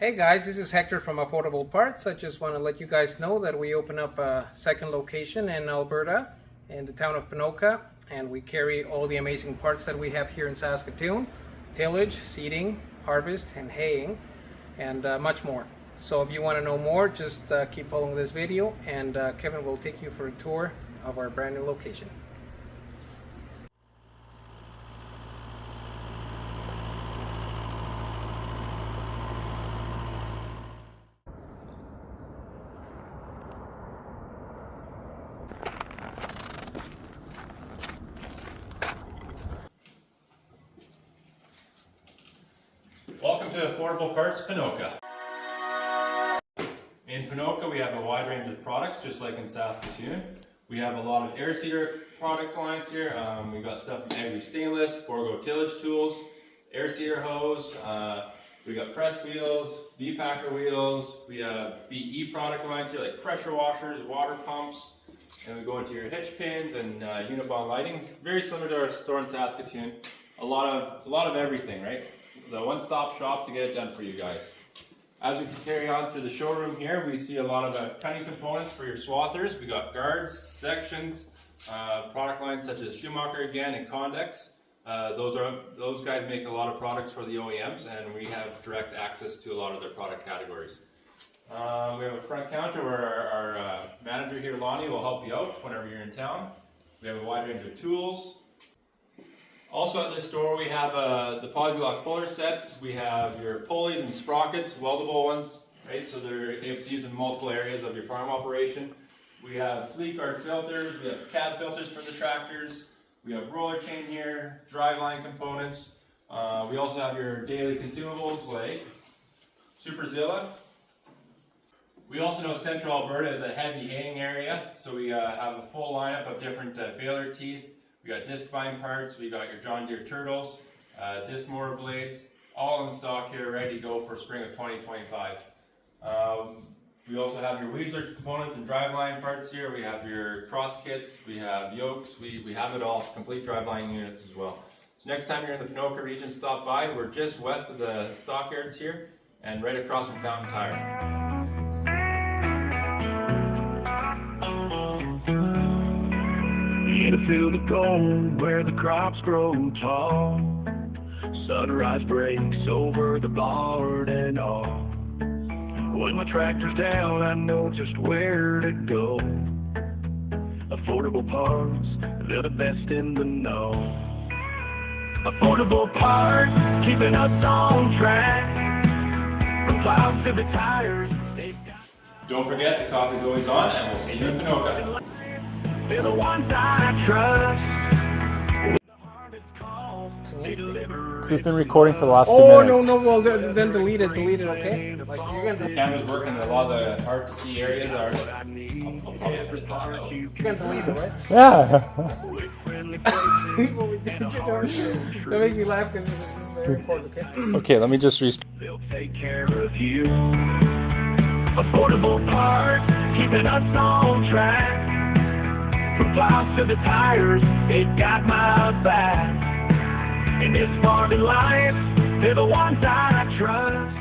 Hey guys, this is Hector from Affordable Parts. I just want to let you guys know that we open up a second location in Alberta, in the town of Ponoka, and we carry all the amazing parts that we have here in Saskatoon: tillage, seeding, harvest, and haying, and much more. So if you want to know more, just keep following this video, and Kevin will take you for a tour of our brand new location. Welcome to Affordable Parts, Ponoka. In Ponoka, we have a wide range of products, just like in Saskatoon. We have a lot of air seeder product lines here. We've got stuff from Agri Stainless, Borgo tillage tools, air seeder hose. We got press wheels, V-Packer wheels. We have BE product lines here, like pressure washers, water pumps. And we go into your hitch pins and Unibond lighting. It's very similar to our store in Saskatoon. A lot of everything, right? The one-stop shop to get it done for you guys. As we carry on through the showroom here, we see a lot of cutting components for your swathers. We got guards, sections, product lines such as Schumacher again and Condex. Those guys make a lot of products for the OEMs, and we have direct access to a lot of their product categories. We have a front counter where our manager here, Lonnie, will help you out whenever you're in town. We have a wide range of tools. Also at this store we have the Posi-Lock puller sets. We have your pulleys and sprockets, weldable ones, right? So they're able to use in multiple areas of your farm operation. We have fleet guard filters, we have cab filters for the tractors, we have roller chain here, driveline components. We also have your daily consumables like Superzilla. We also know Central Alberta is a heavy haying area, so we have a full lineup of different baler teeth. We got disc vine parts, we got your John Deere turtles, disc mower blades, all in stock here, ready to go for spring of 2025. We also have your Weaver components and driveline parts here. We have your cross kits, we have yokes, we have it all, complete driveline units as well. So next time you're in the Ponoka region, stop by. We're just west of the stockyards here and right across from Fountain Tire. In a field of gold where the crops grow tall, sunrise breaks over the barn and all. When my tractor's down, I know just where to go. Affordable Parts, they're the best in the know. Affordable Parts, keeping us on track. From plows to the tires, they've got... Don't forget, the coffee's always on, and we'll see you in Ponoka. They're the ones I trust. Because it's been recording for the last 2 minutes. Oh, no, well, then delete it, okay? Like, you're gonna The camera's working, a lot of the hard to see areas are... you're gonna delete it, right? Yeah. Don't make me laugh because this is very important, okay? Okay, let me just restart. They'll take care of you. Affordable Parts, keeping us on track. From plows to the tires, they've got my back. In this farming life, they're the ones I trust.